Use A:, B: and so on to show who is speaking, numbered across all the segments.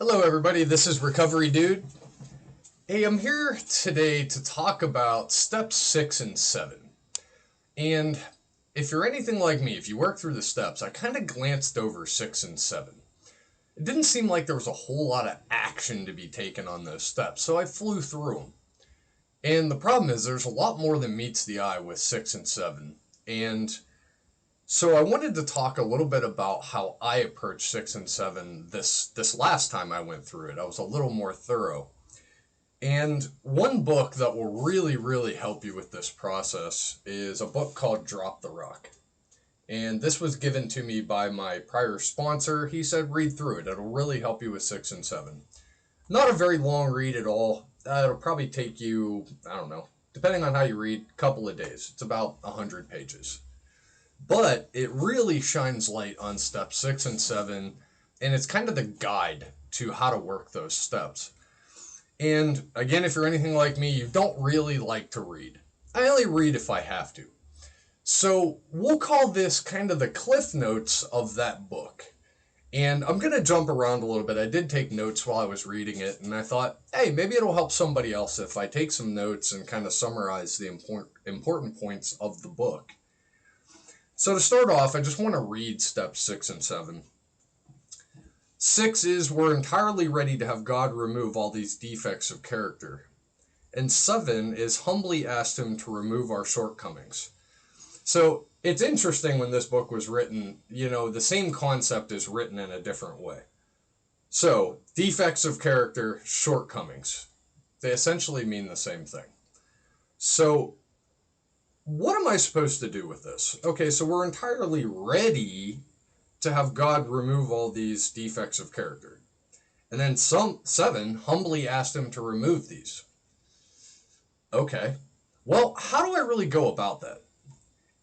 A: Hello, everybody. This is Recovery Dude. Hey, I'm here today to talk about steps 6 and 7. And if you're anything like me, if you work through the steps, I kind of glanced over 6 and 7. It didn't seem like there was a whole lot of action to be taken on those steps, so I flew through them. And the problem is, there's a lot more than meets the eye with 6 and 7. And so I wanted to talk a little bit about how I approached 6 and 7 this last time I went through it. I was a little more thorough. And one book that will really help you with this process is a book called Drop the Rock. And this was given to me by my prior sponsor. He said, read through it. It'll really help you with 6 and 7. Not a very long read at all. It'll probably take you, I don't know, depending on how you read, a couple of days. It's about 100 pages. But it really shines light on step 6 and 7, and it's kind of the guide to how to work those steps. And again, if you're anything like me, you don't really like to read. I only read if I have to. So we'll call this kind of the cliff notes of that book. And I'm going to jump around a little bit. I did take notes while I was reading it, and I thought, hey, maybe it'll help somebody else if I take some notes and kind of summarize the important points of the book. So to start off, I just want to read steps 6 and 7. 6 is we're entirely ready to have God remove all these defects of character. And 7 is humbly asked him to remove our shortcomings. So it's interesting when this book was written, the same concept is written in a different way. So defects of character, shortcomings, they essentially mean the same thing. So what am I supposed to do with this? Okay, so we're entirely ready to have God remove all these defects of character. And then 7 humbly asked him to remove these. Okay, well, how do I really go about that?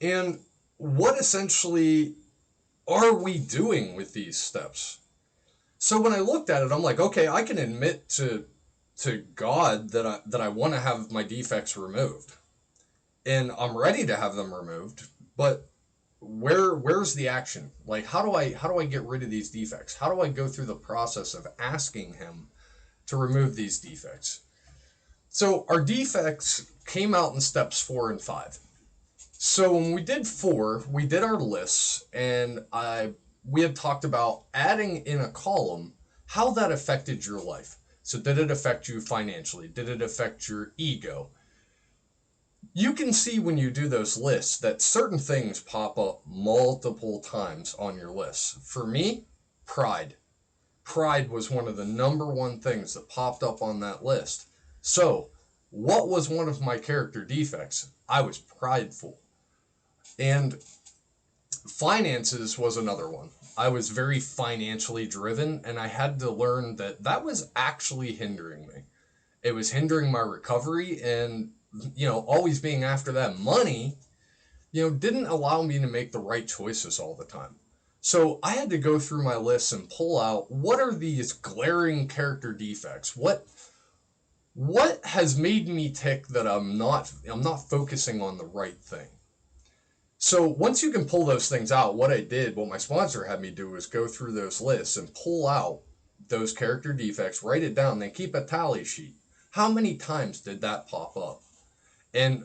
A: And what essentially are we doing with these steps? So when I looked at it, I'm like, okay, I can admit to God that I want to have my defects removed. And I'm ready to have them removed, but where's the action? Like, how do I get rid of these defects? How do I go through the process of asking him to remove these defects? So our defects came out in steps 4 and 5. So when we did 4, we did our lists, and we had talked about adding in a column how that affected your life. So did it affect you financially? Did it affect your ego? You can see when you do those lists that certain things pop up multiple times on your list. For me, pride. Pride was one of the number one things that popped up on that list. So, what was one of my character defects? I was prideful. And finances was another one. I was very financially driven, and I had to learn that was actually hindering me. It was hindering my recovery, and always being after that money, didn't allow me to make the right choices all the time. So I had to go through my lists and pull out what are these glaring character defects? What has made me tick that I'm not focusing on the right thing? So once you can pull those things out, what my sponsor had me do was go through those lists and pull out those character defects, write it down, then keep a tally sheet. How many times did that pop up? And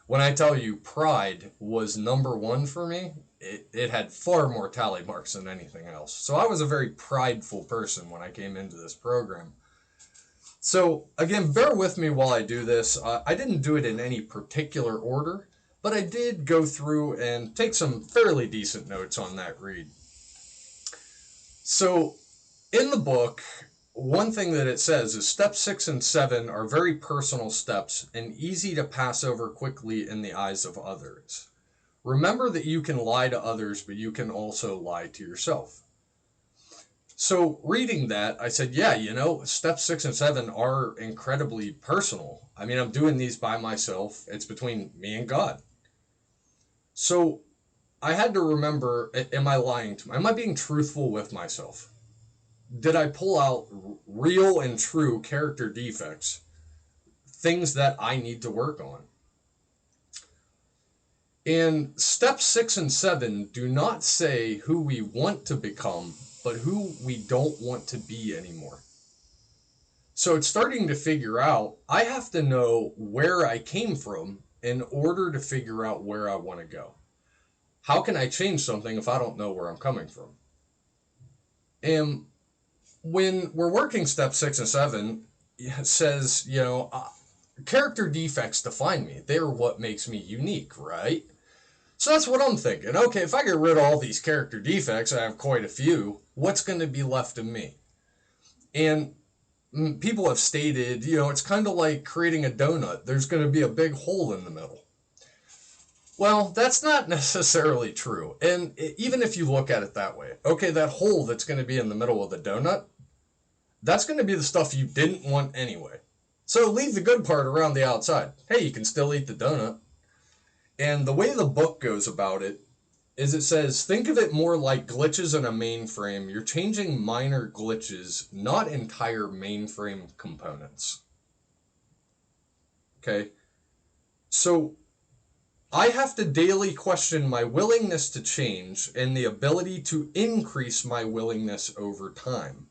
A: when I tell you pride was number one for me, it had far more tally marks than anything else. So I was a very prideful person when I came into this program. So again, bear with me while I do this. I didn't do it in any particular order, but I did go through and take some fairly decent notes on that read. So in the book, one thing that it says is steps 6 and 7 are very personal steps and easy to pass over quickly in the eyes of others. Remember that you can lie to others, but you can also lie to yourself. So reading that, I said, yeah, steps 6 and 7 are incredibly personal. I mean, I'm doing these by myself. It's between me and God. So I had to remember, am I lying to me? Am I being truthful with myself? Did I pull out real and true character defects, things that I need to work on? And steps 6 and 7 do not say who we want to become, but who we don't want to be anymore. So it's starting to figure out, I have to know where I came from in order to figure out where I want to go. How can I change something if I don't know where I'm coming from? And when we're working step 6 and 7, it says, character defects define me. They're what makes me unique, right? So that's what I'm thinking. Okay, if I get rid of all these character defects, I have quite a few, what's going to be left of me? And people have stated, it's kind of like creating a donut. There's going to be a big hole in the middle. Well, that's not necessarily true. And even if you look at it that way, okay, that hole that's going to be in the middle of the donut, that's going to be the stuff you didn't want anyway. So leave the good part around the outside. Hey, you can still eat the donut. And the way the book goes about it is it says, think of it more like glitches in a mainframe. You're changing minor glitches, not entire mainframe components. Okay? So I have to daily question my willingness to change and the ability to increase my willingness over time.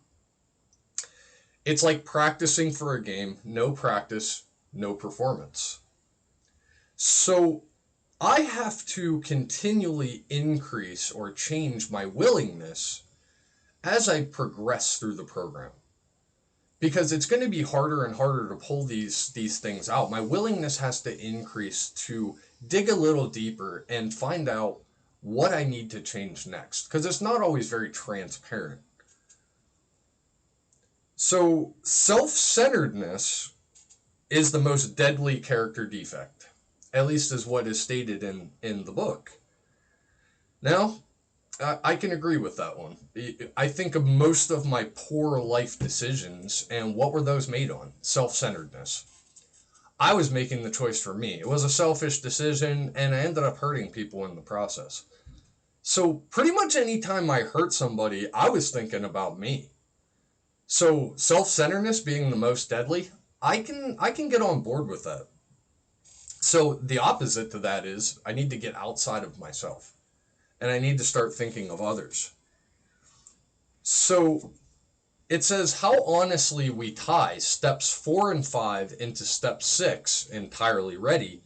A: It's like practicing for a game. No practice, no performance. So I have to continually increase or change my willingness as I progress through the program. Because it's going to be harder and harder to pull these things out. My willingness has to increase to dig a little deeper and find out what I need to change next. Because it's not always very transparent. So self-centeredness is the most deadly character defect. At least is what is stated in the book. Now, I can agree with that one. I think of most of my poor life decisions, and what were those made on? Self-centeredness. I was making the choice for me. It was a selfish decision, and I ended up hurting people in the process. So pretty much any time I hurt somebody, I was thinking about me. So self-centeredness being the most deadly, I can get on board with that. So the opposite to that is I need to get outside of myself and I need to start thinking of others. So it says how honestly we tie steps 4 and 5 into step 6, entirely ready,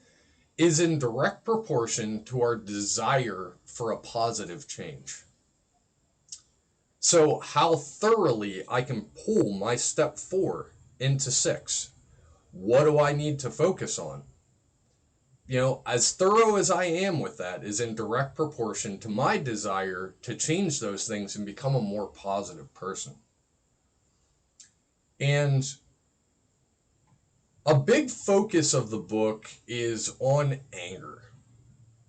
A: is in direct proportion to our desire for a positive change. So how thoroughly I can pull my step 4 into 6. What do I need to focus on? As thorough as I am with that is in direct proportion to my desire to change those things and become a more positive person. And a big focus of the book is on anger,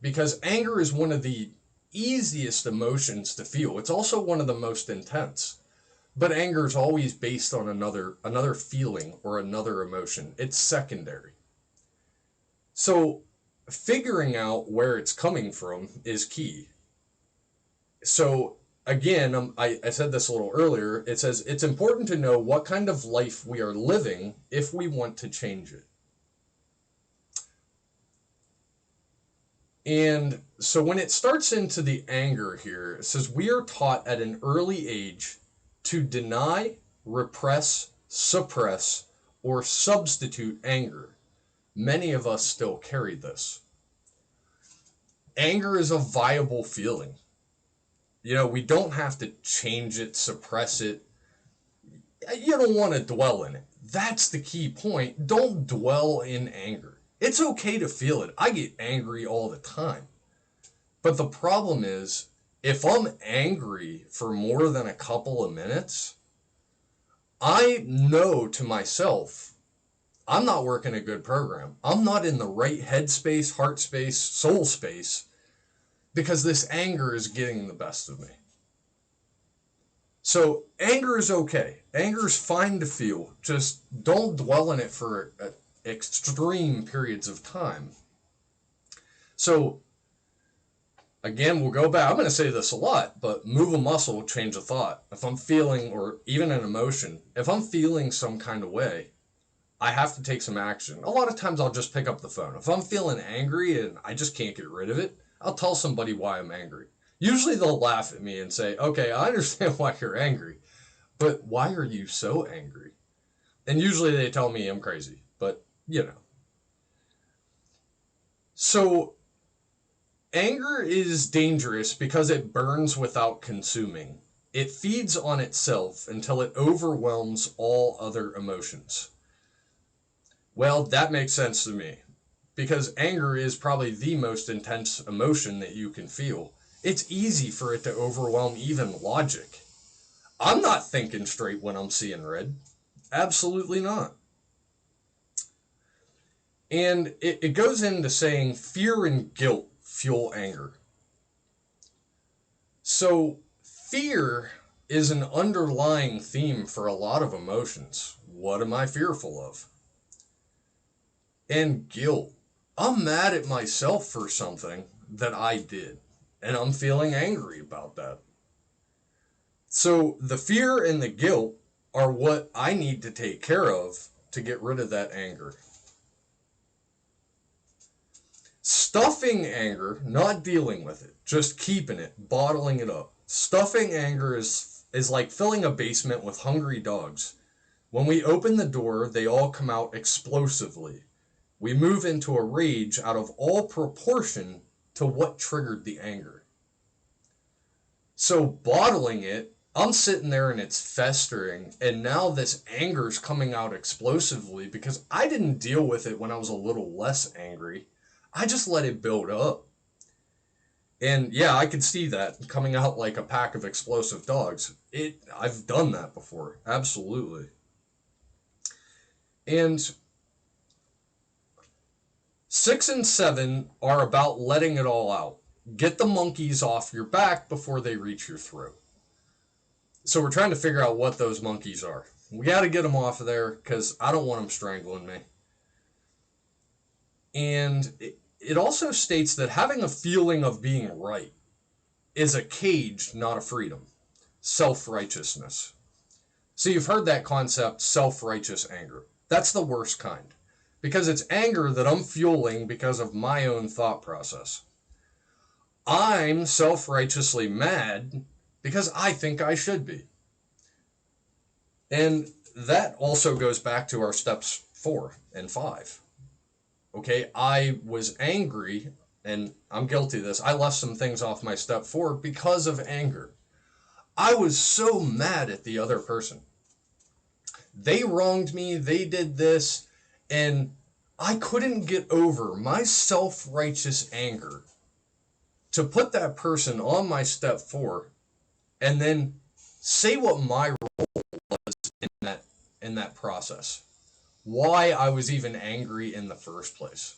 A: because anger is one of the easiest emotions to feel. It's also one of the most intense, but anger is always based on another feeling or another emotion. It's secondary. So figuring out where it's coming from is key. So again, I said this a little earlier. It says it's important to know what kind of life we are living if we want to change it. And so when it starts into the anger here, it says we are taught at an early age to deny, repress, suppress, or substitute anger. Many of us still carry this. Anger is a viable feeling. We don't have to change it, suppress it. You don't want to dwell in it. That's the key point. Don't dwell in anger. It's okay to feel it. I get angry all the time. But the problem is, if I'm angry for more than a couple of minutes, I know to myself, I'm not working a good program. I'm not in the right headspace, heart space, soul space, because this anger is getting the best of me. So anger is okay. Anger is fine to feel. Just don't dwell in it for extreme periods of time. So again, we'll go back. I'm going to say this a lot, but move a muscle, change a thought. If I'm feeling, or even an emotion, if I'm feeling some kind of way, I have to take some action. A lot of times I'll just pick up the phone. If I'm feeling angry and I just can't get rid of it, I'll tell somebody why I'm angry. Usually they'll laugh at me and say, okay, I understand why you're angry, but why are you so angry? And usually they tell me I'm crazy, but you know. So anger is dangerous because it burns without consuming. It feeds on itself until it overwhelms all other emotions. Well, that makes sense to me because anger is probably the most intense emotion that you can feel. It's easy for it to overwhelm even logic. I'm not thinking straight when I'm seeing red. Absolutely not. And it goes into saying fear and guilt fuel anger. So, fear is an underlying theme for a lot of emotions. What am I fearful of? And guilt. I'm mad at myself for something that I did, and I'm feeling angry about that. So, the fear and the guilt are what I need to take care of to get rid of that anger. Stuffing anger, not dealing with it, just keeping it, bottling it up. Stuffing anger is like filling a basement with hungry dogs. When we open the door, they all come out explosively. We move into a rage out of all proportion to what triggered the anger. So bottling it, I'm sitting there and it's festering, and now this anger's coming out explosively because I didn't deal with it when I was a little less angry. I just let it build up. And yeah, I could see that coming out like a pack of explosive dogs. I've done that before. Absolutely. And 6 and 7 are about letting it all out. Get the monkeys off your back before they reach your throat. So we're trying to figure out what those monkeys are. We got to get them off of there because I don't want them strangling me. And it also states that having a feeling of being right is a cage, not a freedom. Self-righteousness. So you've heard that concept, self-righteous anger. That's the worst kind. Because it's anger that I'm fueling because of my own thought process. I'm self-righteously mad because I think I should be. And that also goes back to our steps 4 and 5. Okay, I was angry, and I'm guilty of this. I left some things off my step 4 because of anger. I was so mad at the other person. They wronged me, they did this, and I couldn't get over my self-righteous anger to put that person on my step 4 and then say what my role was in that process. Why I was even angry in the first place.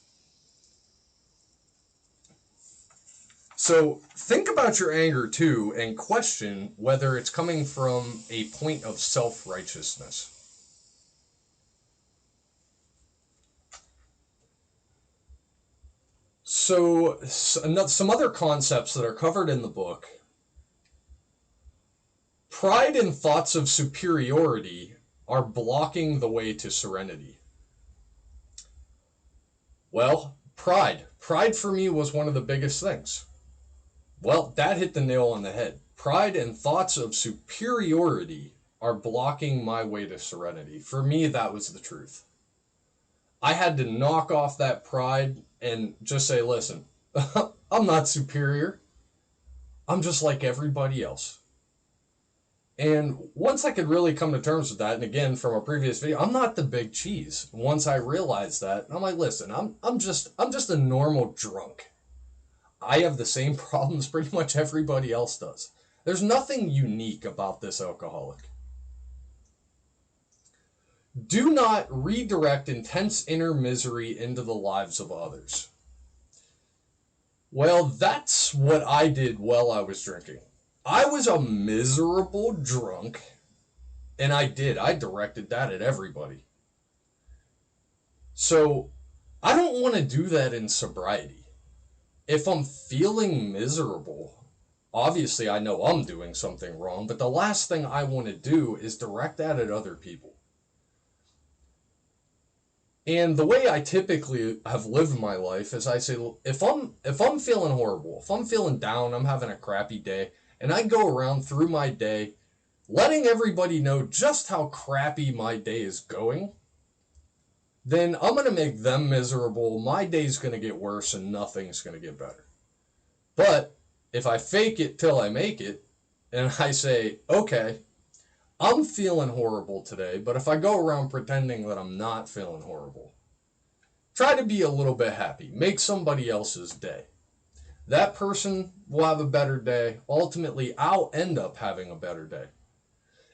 A: So think about your anger too and question whether it's coming from a point of self-righteousness. So some other concepts that are covered in the book. Pride and thoughts of superiority are blocking the way to serenity. Well, pride. Pride for me was one of the biggest things. Well, that hit the nail on the head. Pride and thoughts of superiority are blocking my way to serenity. For me, that was the truth. I had to knock off that pride and just say, listen, I'm not superior. I'm just like everybody else. And once I could really come to terms with that, and again, from a previous video, I'm not the big cheese. Once I realized that, I'm like, listen, I'm just a normal drunk. I have the same problems pretty much everybody else does. There's nothing unique about this alcoholic. Do not redirect intense inner misery into the lives of others. Well, that's what I did while I was drinking. I was a miserable drunk, and I directed that at everybody. So, I don't want to do that in sobriety. If I'm feeling miserable, obviously I know I'm doing something wrong, but the last thing I want to do is direct that at other people. And the way I typically have lived my life is I say, if I'm feeling horrible, if I'm feeling down, I'm having a crappy day, and I go around through my day letting everybody know just how crappy my day is going, then I'm going to make them miserable. My day's going to get worse and nothing's going to get better. But if I fake it till I make it and I say, okay, I'm feeling horrible today, but if I go around pretending that I'm not feeling horrible, try to be a little bit happy. Make somebody else's day. That person will have a better day. Ultimately, I'll end up having a better day.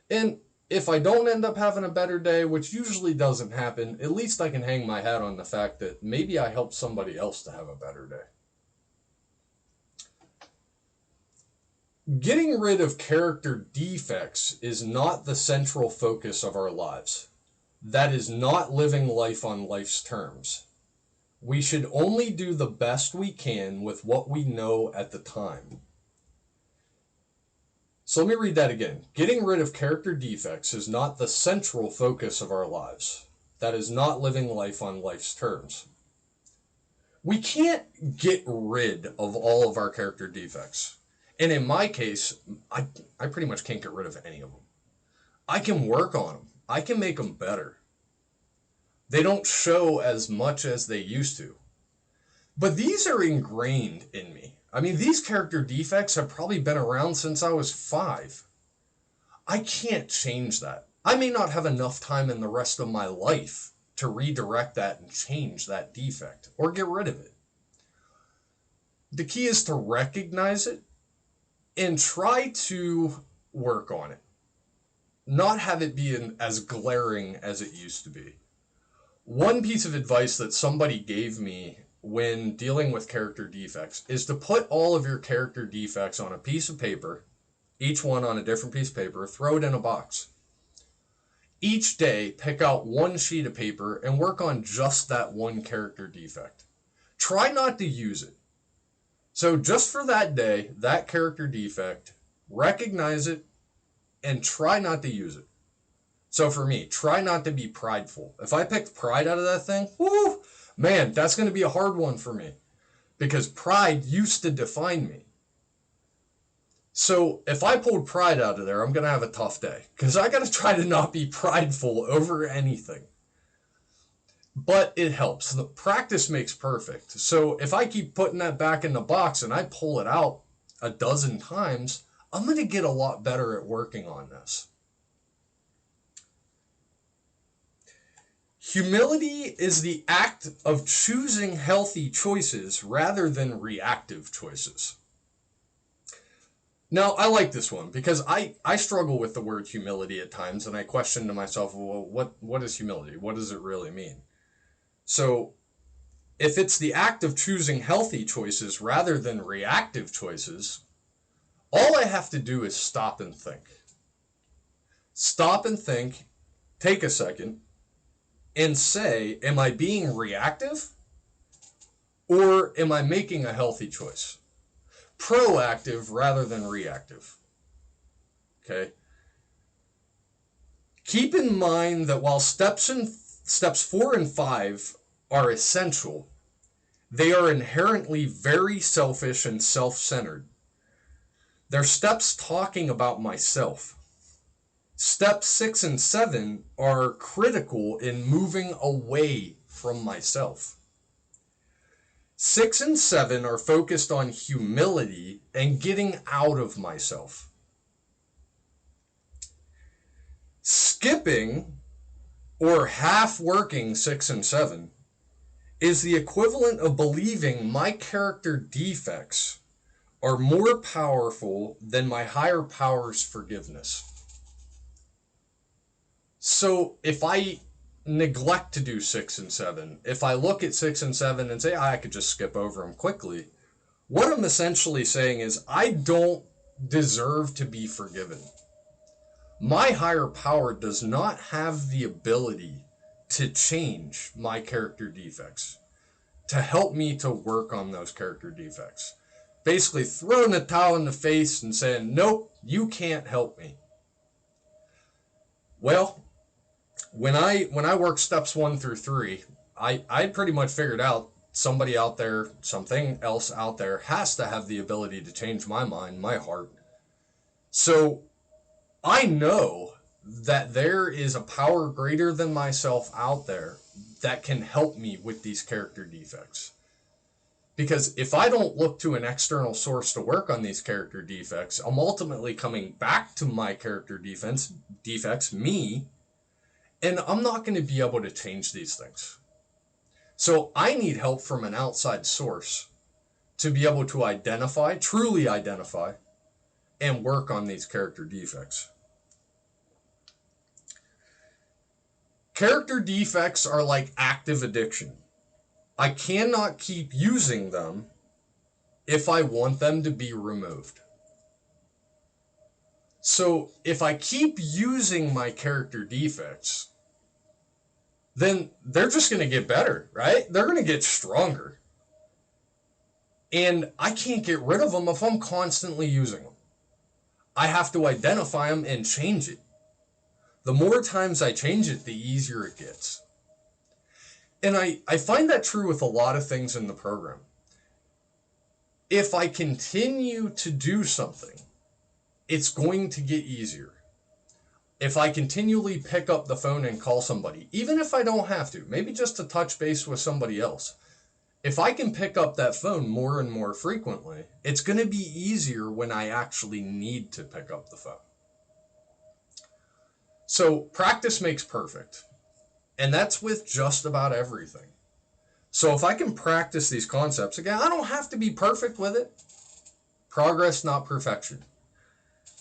A: And if I don't end up having a better day, which usually doesn't happen, at least I can hang my hat on the fact that maybe I helped somebody else to have a better day. Getting rid of character defects is not the central focus of our lives. That is not living life on life's terms. We should only do the best we can with what we know at the time. So let me read that again. Getting rid of character defects is not the central focus of our lives. That is not living life on life's terms. We can't get rid of all of our character defects. And in my case, I pretty much can't get rid of any of them. I can work on them. I can make them better. They don't show as much as they used to. But these are ingrained in me. I mean, these character defects have probably been around since I was 5. I can't change that. I may not have enough time in the rest of my life to redirect that and change that defect or get rid of it. The key is to recognize it and try to work on it. Not have it be as glaring as it used to be. One piece of advice that somebody gave me when dealing with character defects is to put all of your character defects on a piece of paper, each one on a different piece of paper, throw it in a box. Each day, pick out one sheet of paper and work on just that one character defect. Try not to use it. So just for that day, that character defect, recognize it and try not to use it. So for me, try not to be prideful. If I picked pride out of that thing, whoo, man, that's going to be a hard one for me because pride used to define me. So if I pulled pride out of there, I'm going to have a tough day because I got to try to not be prideful over anything. But it helps. The practice makes perfect. So if I keep putting that back in the box and I pull it out a dozen times, I'm going to get a lot better at working on this. Humility is the act of choosing healthy choices rather than reactive choices. Now, I like this one because I struggle with the word humility at times, and I question to myself, well, what is humility? What does it really mean? So, if it's the act of choosing healthy choices rather than reactive choices, all I have to do is stop and think. Stop and think, take a second, and say, am I being reactive or am I making a healthy choice? Proactive rather than reactive. Okay? Keep in mind that while steps 4 and 5 are essential, they are inherently very selfish and self-centered. They're steps talking about myself. Steps 6 and 7 are critical in moving away from myself. 6 and 7 are focused on humility and getting out of myself. Skipping or half working 6 and 7 is the equivalent of believing my character defects are more powerful than my higher power's forgiveness. So if I neglect to do 6 and 7, if I look at 6 and 7 and say, I could just skip over them quickly, what I'm essentially saying is I don't deserve to be forgiven. My higher power does not have the ability to change my character defects, to help me to work on those character defects. Basically throwing the towel in the face and saying, nope, you can't help me. Well, when I work steps 1 through 3, I pretty much figured out somebody out there, something else out there has to have the ability to change my mind, my heart. So I know that there is a power greater than myself out there that can help me with these character defects. Because if I don't look to an external source to work on these character defects, I'm ultimately coming back to my character defects, me, and I'm not going to be able to change these things. So I need help from an outside source to be able to identify, truly identify, and work on these character defects. Character defects are like active addiction. I cannot keep using them if I want them to be removed. So if I keep using my character defects, then they're just going to get better, right? They're going to get stronger. And I can't get rid of them if I'm constantly using them. I have to identify them and change it. The more times I change it, the easier it gets. And I find that true with a lot of things in the program. If I continue to do something, it's going to get easier. If I continually pick up the phone and call somebody, even if I don't have to, maybe just to touch base with somebody else, if I can pick up that phone more and more frequently, it's going to be easier when I actually need to pick up the phone. So practice makes perfect. And that's with just about everything. So if I can practice these concepts, again, I don't have to be perfect with it. Progress, not perfection.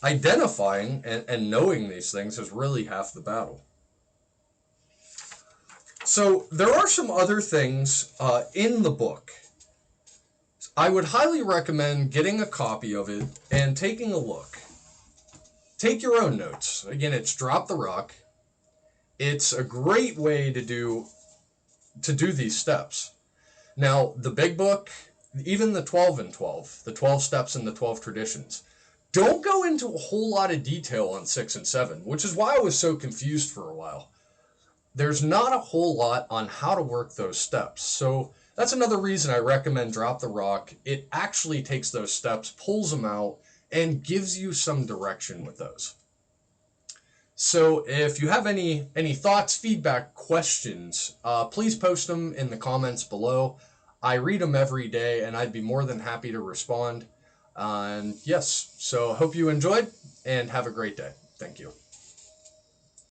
A: Identifying and knowing these things is really half the battle. So there are some other things in the book. I would highly recommend getting a copy of it and taking a look. Take your own notes. Again, it's Drop the Rock. It's a great way to do these steps. Now, the big book, even the 12 and 12, the 12 steps and the 12 traditions, don't go into a whole lot of detail on 6 and 7, which is why I was so confused for a while. There's not a whole lot on how to work those steps. So that's another reason I recommend Drop the Rock. It actually takes those steps, pulls them out, and gives you some direction with those. So if you have any thoughts, feedback, questions, please post them in the comments below. I read them every day, and I'd be more than happy to respond. And yes, so hope you enjoyed, and have a great day. Thank you.